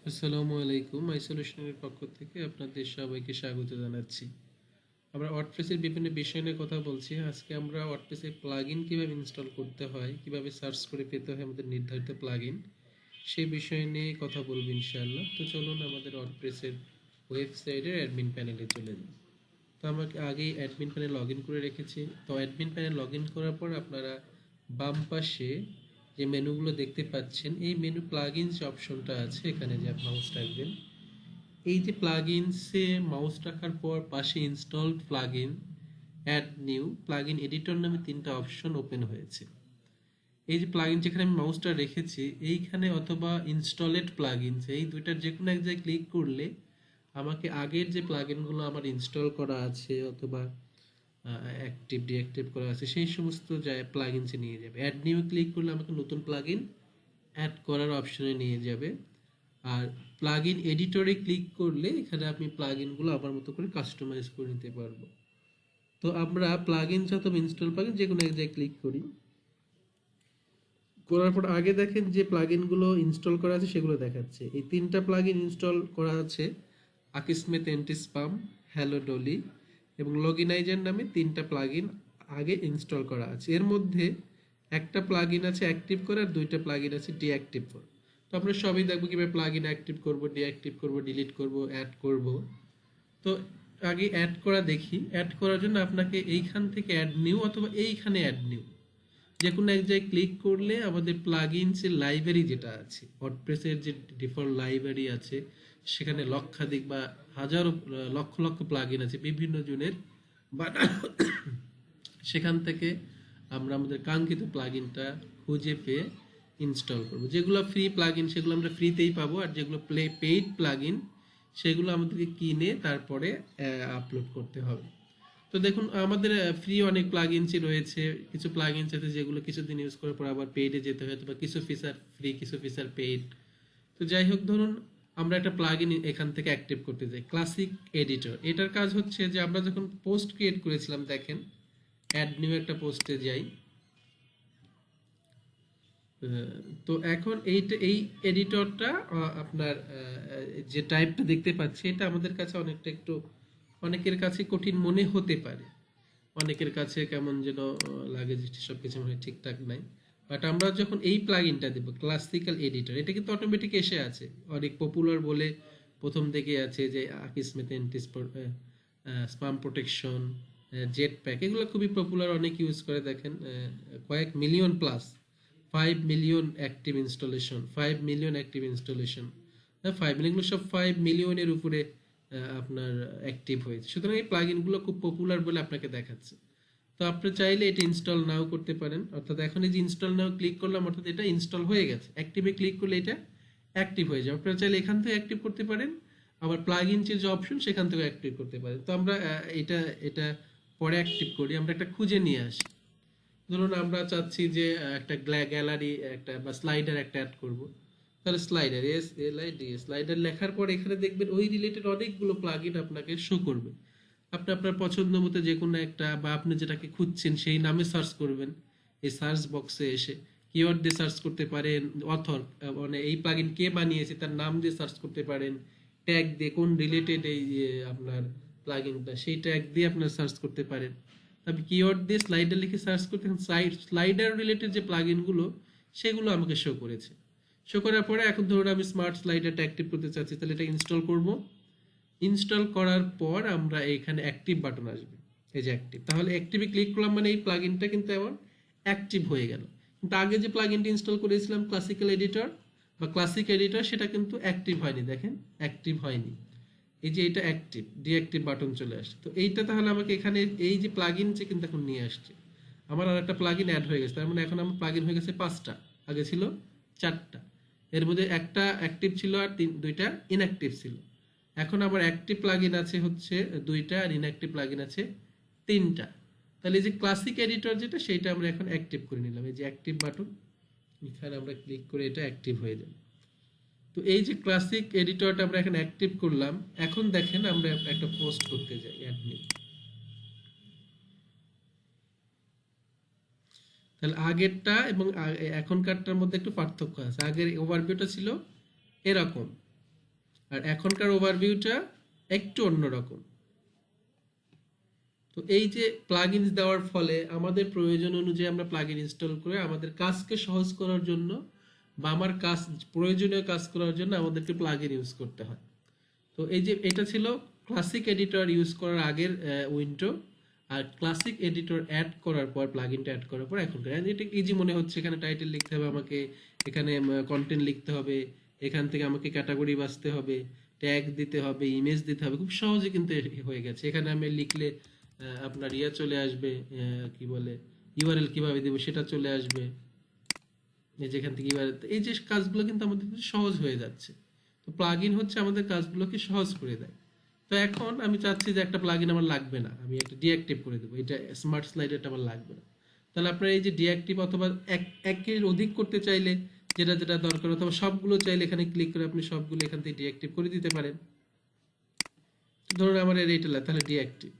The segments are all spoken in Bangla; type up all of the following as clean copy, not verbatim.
আসসালামু আলাইকুম। আইসোলেশনের পক্ষ থেকে আপনাদের সবাইকে স্বাগত জানাচ্ছি। আমরা ওয়ার্ডপ্রেসের বিভিন্ন বিষয় নিয়ে কথা বলছি। আজকে আমরা ওয়ার্ডপ্রেসের প্লাগইন কিভাবে ইনস্টল করতে হয়, কিভাবে সার্চ করে পেতে হয় আমাদের নির্ধারিত প্লাগইন, সেই বিষয় নিয়ে কথা বলবো ইনশাআল্লাহ। তো চলুন আমাদের ওয়ার্ডপ্রেসের ওয়েবসাইটের অ্যাডমিন প্যানেলে চলে যাই। তো আমাকে আগেই অ্যাডমিন প্যানেল লগ ইন করে রেখেছি। তো অ্যাডমিন প্যানেল লগ ইন করার পর আপনারা বাম পাশে যে মেনুগুলো দেখতে পাচ্ছেন, এই মেনু প্লাগইনস যে অপশনটা আছে, এখানে যে মাউস রাখবেন, এই যে প্লাগইনসে মাউস রাখার পর পাশে installed plugin, add new plugin editor নামে তিনটা অপশন ওপেন হয়েছে। এই যে প্লাগইন যেখানে আমি মাউসটা রেখেছি এইখানে অথবা ইনস্টলেড প্লাগইনস, এই দুইটার যে কোনো এক জায়গায় ক্লিক করলে আমাকে আগের যে প্লাগইনগুলো আমার ইনস্টল করা আছে অথবা অ্যাক্টিভ ডিঅ্যাক্টিভ করা আছে সেই সমস্ত প্লাগইনসে নিয়ে যাবে। অ্যাড নিউ ক্লিক করলে আমাকে নতুন প্লাগইন অ্যাড করার অপশনে নিয়ে যাবে। আর প্লাগইন এডিটরে ক্লিক করলে এখানে আপনি প্লাগইনগুলো আমার মতো করে কাস্টমাইজ করে নিতে পারবো। তো আমরা প্লাগইনস অথবা ইনস্টল প্লাগইন যে কোনো এক জায়গায় ক্লিক করি, করার পর আগে দেখেন যে প্লাগইনগুলো ইনস্টল করা আছে সেগুলো দেখাচ্ছে। এই তিনটা প্লাগইন ইনস্টল করা আছে, আকিসমেথ এন্টি স্পাম, হ্যালো ডলি এবং লগিনাইজার নামে তিনটা প্লাগইন আগে ইনস্টল করা আছে। এর মধ্যে একটা প্লাগইন আছে অ্যাক্টিভ করা আর দুইটা প্লাগইন আছে ডিঅ্যাক্টিভ করা। তো আমরা সবই দেখবো কিভাবে প্লাগইন অ্যাক্টিভ করব, ডিঅ্যাক্টিভ করব, ডিলিট করব, অ্যাড করব। তো আগে অ্যাড করা দেখি। অ্যাড করার জন্য আপনাকে এইখান থেকে অ্যাড নিউ অথবা এইখানে অ্যাড নিউ যে কোনো এক জায়গায় ক্লিক করলে আমাদের প্লাগইনসের লাইব্রেরি যেটা আছে, ওয়ার্ডপ্রেসের যে ডিফল্ট লাইব্রেরি আছে সেখানে লক্ষাধিক বা হাজারো লক্ষ লক্ষ প্লাগইন আছে বিভিন্ন জনের বানানো। সেখান থেকে আমরা আমাদের কাঙ্ক্ষিত প্লাগইনটা খুঁজে পেয়ে ইনস্টল করব। যেগুলো ফ্রি প্লাগইন সেগুলো আমরা ফ্রিতেই পাবো, আর যেগুলো পেইড প্লাগইন সেগুলো আমাদেরকে কিনে তারপরে আপলোড করতে হবে। তো দেখুন আমাদের ফ্রি অনেক প্লাগইনসই রয়েছে, কিছু প্লাগইনস আছে যেগুলো কিছুদিন ইউজ করার পর আবার পেইডে যেতে হয়, অথবা কিছু ফিচার ফ্রি কিছু ফিচার পেইড। তো যাই হোক, ধরুন আমরা একটা প্লাগইন এখান থেকে অ্যাক্টিভ করতে যাই, ক্লাসিক এডিটর। এটার কাজ হচ্ছে যে আমরা যখন পোস্ট ক্রিয়েট করেছিলাম, দেখেন অ্যাড নিউ একটা পোস্টে যাই। তো এখন এই এডিটরটা আপনার যে টাইপটা দেখতে পাচ্ছি এটা আমাদের কাছে অনেকটা একটু অনেকের কাছে কঠিন মনে হতে পারে, অনেকের কাছে কেমন যেন লাগে যে সবকিছু মনে হয় ঠিকঠাক নাই। বাট আমরা যখন এই প্লাগইনটা দেব ক্লাসিক্যাল এডিটর, এটা কিন্তু অটোমেটিক এসে আছে, অনেক পপুলার বলে প্রথম থেকে আছে যে Akismet anti spam protection, Jetpack, এগুলো খুবই পপুলার, অনেক ইউজ করে। দেখেন কয়েক million plus, 5 million active installation, 5 million active installation, 5 million, এগুলো সব 5 মিলিয়নের উপরে আপনার অ্যাক্টিভ হয়েছে। সুতরাং এই প্লাগইনগুলো খুব পপুলার বলে আপনাকে দেখাচ্ছে। তো আপনি চাইলে এটা ইনস্টল নাও করতে পারেন, অর্থাৎ এখন এই যে ইনস্টল নাও ক্লিক করলাম অর্থাৎ এটা ইনস্টল হয়ে গেছে। অ্যাক্টিভে ক্লিক করলে এটা অ্যাক্টিভ হয়ে যাবে। আপনারা চাইলে এখান থেকে অ্যাক্টিভ করতে পারেন, আবার প্লাগইনসের যে অপশন সেখান থেকে অ্যাক্টিভ করতে পারেন। তো আমরা এটা এটা পরে অ্যাক্টিভ করি, আমরা একটা খুঁজে নিয়ে আসি। ধরুন আমরা চাচ্ছি যে একটা গ্যালারি একটা বা স্লাইডার একটা অ্যাড করব, তাহলে স্লাইডার SLID স্লাইডার লেখার পর এখানে দেখবেন ওই রিলেটেড অনেকগুলো প্লাগইন আপনাকে শো করবে। আপনি আপনার পছন্দ মতো যে কোনো একটা বা আপনি যেটাকে খুঁজছেন সেই নামে সার্চ করবেন। এই সার্চ বক্সে এসে কিওয়ার্ড দিয়ে সার্চ করতে পারেন, অথর মানে এই প্লাগইন কে বানিয়েছে তার নাম দিয়ে সার্চ করতে পারেন, ট্যাগ দিয়ে কোন রিলেটেড এই আপনার প্লাগইনটা সেই ট্যাগ দিয়ে আপনার সার্চ করতে পারেন। তবে কিওয়ার্ড দিয়ে স্লাইডার লিখে সার্চ করতে স্লাইডার রিলেটেড যে প্লাগইনগুলো সেগুলো আমাকে শো করেছে। শো করার পরে এখন ধরুন আমি স্মার্ট স্লাইডারটা অ্যাক্টিভ করতে চাচ্ছি, তাহলে এটা ইনস্টল করব। ইনস্টল করার পর আমরা এখানে অ্যাক্টিভ বাটন আসবে, এই যে অ্যাক্টিভ, তাহলে অ্যাক্টিভে ক্লিক করলাম মানে এই প্লাগইনটা কিন্তু এখন অ্যাক্টিভ হয়ে গেল। কিন্তু আগে যে প্লাগইনটা ইনস্টল করেছিলাম ক্লাসিক্যাল এডিটর বা ক্লাসিক এডিটর সেটা কিন্তু অ্যাক্টিভ হয়নি, দেখেন অ্যাক্টিভ হয়নি। এই যে এটা অ্যাক্টিভ, ডিঅ্যাক্টিভ বাটন চলে আসছে। তো এইটা তাহলে আমাকে এখানে এই যে প্লাগইন কিন্তু এখন নিয়ে আসছে, আমার আর একটা প্লাগইন অ্যাড হয়ে গেছে। তার মানে এখন আমার প্লাগইন হয়ে গেছে 5টা, আগে ছিল 4টা। এর মধ্যে একটা অ্যাক্টিভ ছিল আর দুইটা ইনঅ্যাক্টিভ ছিল। এখন আমার অ্যাক্টিভ প্লাগইন আছে হচ্ছে 2টা আর ইনঅ্যাক্টিভ প্লাগইন আছে 3টা। তাহলে এই যে ক্লাসিক এডিটর যেটা সেটা আমরা এখন অ্যাক্টিভ করে নিলাম, এই যে অ্যাক্টিভ বাটন, এখানে আমরা ক্লিক করে এটা অ্যাক্টিভ হয়ে যাবে। তো এই যে ক্লাসিক এডিটরটা আমরা এখন অ্যাক্টিভ করলাম। এখন দেখেন আমরা একটা পোস্ট করতে যাই অ্যাডমিন, তাহলে আগেরটা এবং এখনকারটার মধ্যে একটু পার্থক্য আছে। আগের ওভারভিউটা ছিল এরকম, আর এখনকার ওভারভিউটা একটু অন্যরকম। তো এই যে প্লাগইনস দেওয়ার ফলে আমাদের প্রয়োজন অনুযায়ী আমরা প্লাগইন ইনস্টল করে আমাদের কাজকে সহজ করার জন্য বা আমার কাজ প্রয়োজনীয় কাজ করার জন্য আমাদেরকে প্লাগইন ইউজ করতে হয়। তো এই যে এটা ছিল ক্লাসিক এডিটর ইউজ করার আগের উইন্ডো, আর ক্লাসিক এডিটর অ্যাড করার পর প্লাগইনটা অ্যাড করার পর এখনকার। এটা ইজি মনে হচ্ছে, এখানে টাইটেল লিখতে হবে আমাকে, এখানে কন্টেন্ট লিখতে হবে, এখান থেকে আমাকে ক্যাটাগরি বাছতে হবে, ট্যাগ দিতে হবে, ইমেজ দিতে হবে, খুব সহজে কিন্তু হয়ে গেছে। এখানে আমি লিখলে আপনার ইয়া চলে আসবে, কি বলে ইউআরএল কিভাবে দেবো সেটা চলে আসবে, এই যেখান থেকে ইউআরএল, এই যে কাজগুলো কিন্তু আমাদের সহজ হয়ে যাচ্ছে। তো প্লাগইন হচ্ছে আমাদের কাজগুলোকে সহজ করে দেয়। তো এখন আমি চাচ্ছি যে একটা প্লাগইন আমার লাগবে না, আমি একটা ডিঅ্যাক্টিভ করে দেবো, এটা স্মার্ট স্লাইডারটা আমার লাগবে না। তাহলে আপনারা এই যে ডিঅ্যাক্টিভ অথবা একের অধিক করতে চাইলে যেটা যেটা দরকার, অথবা সবগুলো চাইলে এখানে ক্লিক করে আপনি সবগুলো এখান থেকে ডিঅ্যাক্টিভ করে দিতে পারেন। ধরুন আমার এইটা লাগে, তাহলে ডিঅ্যাক্টিভ,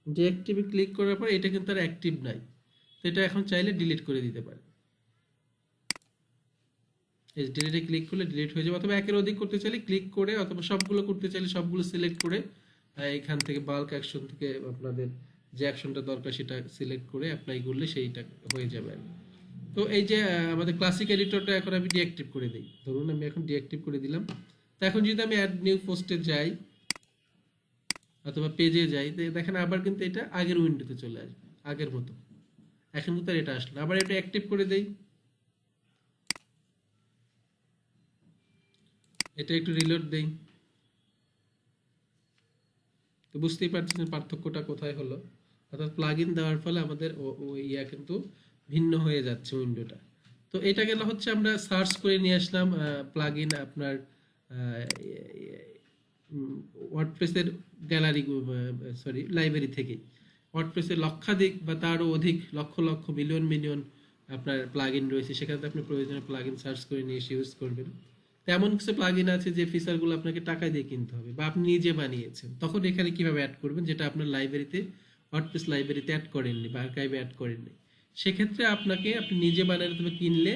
ডিঅ্যাক্টিভে ক্লিক করার পর এটা কিন্তু আর অ্যাক্টিভ নাই, তো এটা এখন চাইলে ডিলিট করে দিতে পারেন। এই ডিলিটে ক্লিক করলে ডিলিট হয়ে যাবে, অথবা একের অধিক করতে চাইলে ক্লিক করে, অথবা সবগুলো করতে চাইলে সবগুলো সিলেক্ট করে এখান থেকে বাল্ক অ্যাকশন থেকে আপনাদের যে অ্যাকশনটা দরকার সেটা সিলেক্ট করে অ্যাপ্লাই করলে সেইটা হয়ে যাবে। তো এই যে আমাদের ক্লাসিক এডিটরটা এখন আমি ডিঅ্যাক্টিভ করে দিই, ধরুন আমি এখন ডিঅ্যাক্টিভ করে দিলাম। তো এখন যদি আমি অ্যাড নিউ পোস্টে যাই অথবা পেজে যাই, দেখেন আবার কিন্তু এটা আগের উইন্ডোতে চলে আসবে আগের মতো। এখন কিন্তু আর এটা আসলো, আবার এটা অ্যাক্টিভ করে দেই, এটা একটু রিলোড দেই। তো বুঝতেই পারছেন পার্থক্যটা কোথায় হলো। অর্থাৎ প্লাগইন দেওয়ার ফলে আমাদের ইয়া কিন্তু ভিন্ন হয়ে যাচ্ছে উইন্ডোটা। তো এটা গেল হচ্ছে আমরা সার্চ করে নিয়ে আসলাম প্লাগইন আপনার ওয়ার্ডপ্রেসের গ্যালারি, সরি লাইব্রেরি থেকে। ওয়ার্ডপ্রেসের লক্ষাধিক বা তারও অধিক লক্ষ লক্ষ মিলিয়ন মিলিয়ন আপনার প্লাগইন রয়েছে, সেখানে আপনি প্রয়োজনীয় প্লাগইন সার্চ করে নিয়ে এসে ইউজ করবেন। তেমন কিছু প্লাগইন আছে যে ফিচারগুলো আপনাকে টাকা দিয়ে কিনতে হবে বা আপনি নিজে বানিয়েছেন, তখন এখানে কিভাবে অ্যাড করবেন যেটা আপনার লাইব্রেরিতে ওয়ার্ডপ্রেস লাইব্রেরিতে অ্যাড করেননি বা আর্কাইভে অ্যাড করেননি। সেক্ষেত্রে আপনাকে আপনি নিজে বানালে তবে কিনলে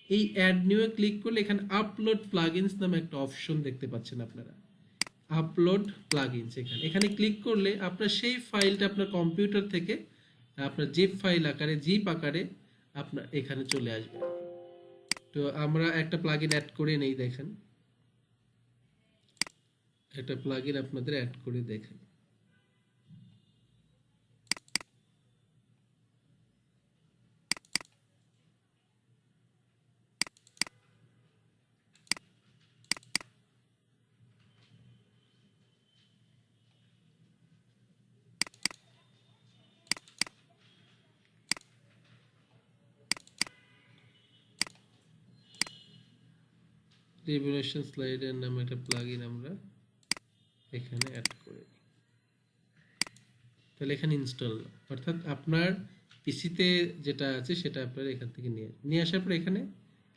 এই অ্যাড নিউয়ে ক্লিক করলে এখানে আপলোড প্লাগইনস নামে একটা অপশন দেখতে পাচ্ছেন আপনারা, আপলোড প্লাগইনস। এখানে এখানে ক্লিক করলে আপনার সেই ফাইলটা আপনার কম্পিউটার থেকে আপনার জিপ ফাইল আকারে, জিপ আকারে আপনার এখানে চলে আসবে। তো আমরা একটা প্লাগইন অ্যাড করে নেই, দেখেন একটা প্লাগইন আপনাদের অ্যাড করে দেখেন। রিভলিউশন স্লাইডার নামে একটা প্লাগইন আমরা এখানে অ্যাড করে নিই। তাহলে এখানে ইনস্টল, অর্থাৎ আপনার পিসিতে যেটা আছে সেটা আপনার এখান থেকে নিয়ে আসার পর এখানে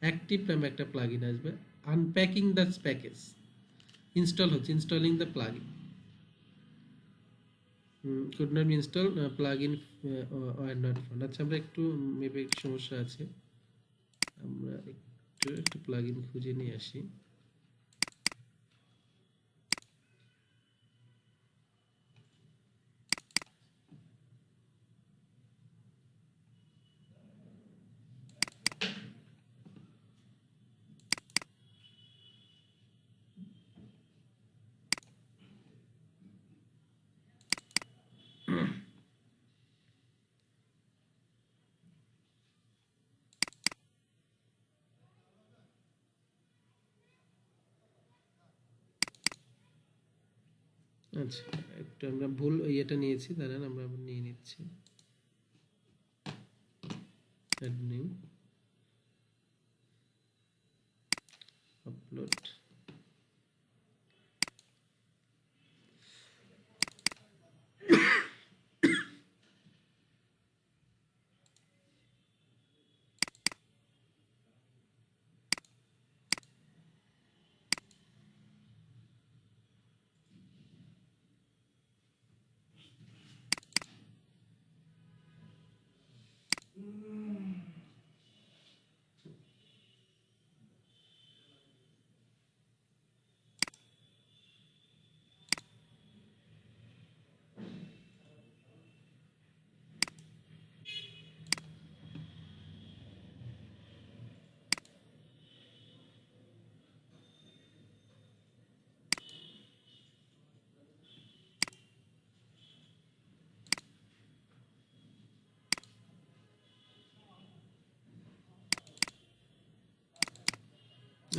অ্যাক্টিভ নামে একটা প্লাগইন আসবে, আনপ্যাকিং দ্য প্যাকেজ ইনস্টল হচ্ছে, installing the plugin could not be installed plugin or not found। আচ্ছা আমরা একটু মেবি একটু সমস্যা আছে, আমরা একটু প্লাগইন খুঁজে নিয়ে আসি। আচ্ছা একটু আমরা ভুল ইয়েটা নিয়েছি, দাঁড়ান আমরা আবার নিয়ে নিচ্ছি। অ্যাড নিউ আপলোড,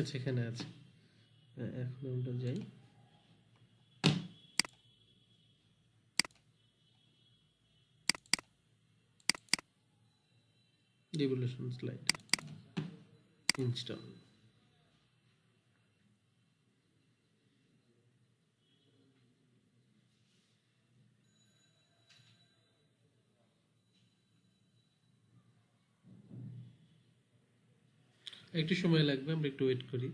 আচ্ছা এখানে আছে। এখন আমরা যাই, রেভলিউশন স্লাইড ইনস্টল। একটু সময় লাগবে, আমরা একটু ওয়েট করি।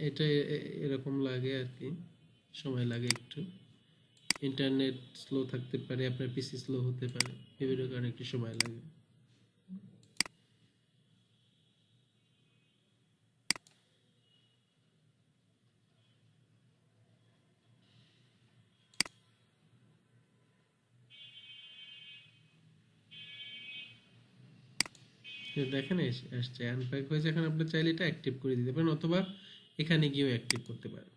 এটা এরকম লাগে আর কি, সময় লাগে একটু। ইন্টারনেট স্লো থাকতে পারে, আপনার পিসি স্লো হতে পারে, বিভিন্ন কারণে একটু সময় লাগে। দেখেন আসছে, আনপ্যাক হয়েছে। এখন আপনি চাইলে এটা অ্যাক্টিভ করে দিতে পারেন, অথবা এখানে গিয়েও অ্যাক্টিভ করতে পারেন।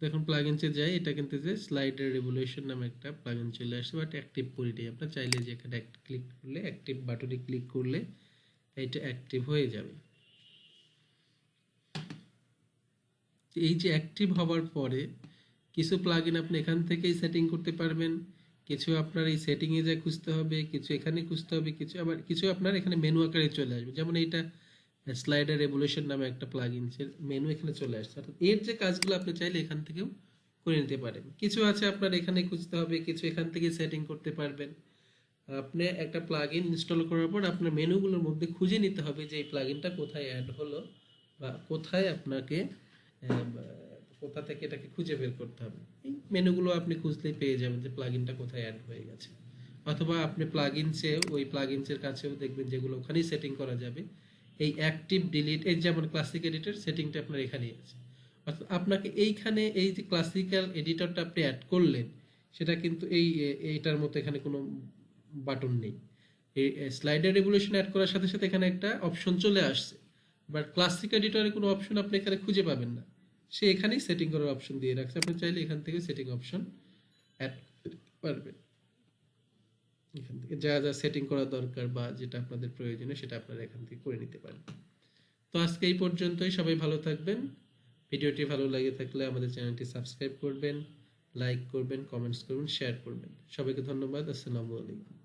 দেখুন প্লাগইনসে যাই, এটা কিন্তু যে স্লাইডার রেভলিউশন নামে একটা প্লাগইন চলে আসছে, বাট অ্যাক্টিভ করিনি। আপনার চাইলে যে এখানে ক্লিক করলে, অ্যাক্টিভ বাটনে ক্লিক করলে এটা অ্যাক্টিভ হয়ে যাবে। এই যে অ্যাক্টিভ হওয়ার পরে কিছু প্লাগইন আপনি এখান থেকেই সেটিং করতে পারবেন, কিছু আপনার এই সেটিংয়ে যা খুঁজতে হবে, কিছু এখানে খুঁজতে হবে, কিছু আপনার এখানে মেনু আকারে চলে আসবে। যেমন এইটা স্লাইডার রেভলিউশন নামে একটা প্লাগইন, মেনু এখানে চলে আসছে। অর্থাৎ এর যে কাজগুলো আপনি চাইলে এখান থেকেও করে নিতে পারেন। কিছু আছে আপনার এখানে খুঁজতে হবে, কিছু এখান থেকে সেটিং করতে পারবেন। আপনি একটা প্লাগইন ইনস্টল করার পর আপনার মেনুগুলোর মধ্যে খুঁজে নিতে হবে যে এই প্লাগইনটা কোথায় অ্যাড হলো, বা কোথায় আপনাকে কোথা থেকে এটাকে খুঁজে বের করতে হবে। এই মেনুগুলো আপনি খুঁজলেই পেয়ে যাবেন যে প্লাগইনটা কোথায় অ্যাড হয়ে গেছে। অথবা আপনি প্লাগইনসে ওই প্লাগইনসের কাছেও দেখবেন যেগুলো ওখানেই সেটিং করা যাবে। এই অ্যাক্টিভ ডিলিট, এই যেমন ক্লাসিক এডিটর সেটিংটা আপনার এখানেই আছে। অর্থাৎ আপনাকে এইখানে এই যে ক্লাসিক্যাল এডিটরটা আপনি অ্যাড করলেন, সেটা কিন্তু এইটার মতো এখানে কোনো বাটন নেই। এই স্লাইডার রেভলিউশন অ্যাড করার সাথে সাথে এখানে একটা অপশন চলে আসছে, বাট ক্লাসিক এডিটরে কোনো অপশন আপনি এখানে খুঁজে পাবেন না। সে এখানেই সেটিং করার অপশন দিয়ে রাখছে, আপনি চাইলে এখান থেকে সেটিং অপশন অ্যাড করতে পারবেন। এখান থেকে যা যা সেটিং করা দরকার বা যেটা আপনাদের প্রয়োজনীয় সেটা আপনারা এখান থেকে করে নিতে পারেন। তো আজকে এই পর্যন্তই, সবাই ভালো থাকবেন। ভিডিওটি ভালো লাগে থাকলে আমাদের চ্যানেলটি সাবস্ক্রাইব করবেন, লাইক করবেন, কমেন্টস করবেন, শেয়ার করবেন। সবাইকে ধন্যবাদ। আসসালামু আলাইকুম।